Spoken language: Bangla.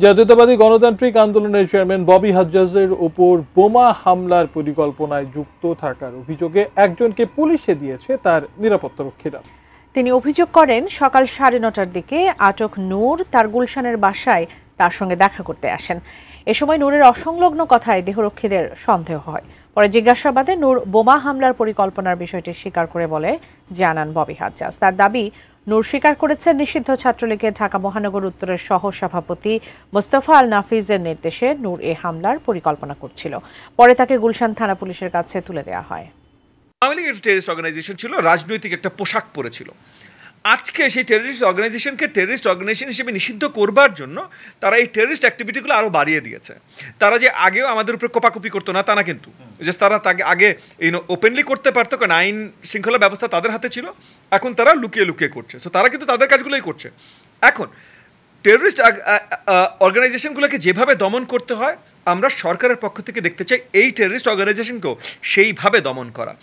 জাতীয়তাবাদী গণতান্ত্রিক আন্দোলনের চেয়ারম্যান ববি হাজ্জাজের উপর বোমা হামলার পরিকল্পনায় যুক্ত থাকার অভিযোগে একজনকে পুলিশে দিয়েছে তার নিরাপত্তারক্ষীরা। তিনি অভিযোগ করেন সকাল 9:30টার দিকে আটক নূর তার গুলশানের বাসায় তার সঙ্গে দেখা করতে আসেন। এ সময় নূরের অসংলগ্ন কথায় দেহরক্ষীদের সন্দেহ হয়। পরে জিজ্ঞাসাবাদে নূর বোমা হামলার পরিকল্পনার বিষয়টি স্বীকার করে বলে জানান ববি হাজ্জাজ। তার দাবি, নূর স্বীকার করেছেন নিষিদ্ধ ছাত্রলীগের ঢাকা মহানগর উত্তরের সহ সভাপতি মোস্তফা আল নাফিজের নির্দেশে নূর এ হামলার পরিকল্পনা করছিল। পরে তাকে গুলশান থানা পুলিশের কাছে তুলে দেওয়া হয়। আওয়ামী লীগ একটা টেররিস্ট অর্গানাইজেশন ছিল, রাজনৈতিক একটা পোশাক পরেছিল। আজকে সেই টেররিস্ট অর্গানাইজেশনকে টেররিস্ট অর্গানাইজেশন হিসেবে নিষিদ্ধ করবার জন্য তারা এই টেররিস্ট অ্যাক্টিভিটিগুলো আরও বাড়িয়ে দিয়েছে। তারা যে আগেও আমাদের উপরে কোপাকুপি করতো না তা না, কিন্তু যে তারা তাকে আগে ওপেনলি করতে পারতো, কারণ আইন শৃঙ্খলা ব্যবস্থা তাদের হাতে ছিল। এখন তারা লুকিয়ে লুকিয়ে করছে। সো তারা কিন্তু তাদের কাজগুলোই করছে। এখন টেররিস্ট অর্গানাইজেশনগুলোকে যেভাবে দমন করতে হয়, আমরা সরকারের পক্ষ থেকে দেখতে চাই এই টেররিস্ট অর্গানাইজেশনকেও সেইভাবে দমন করা।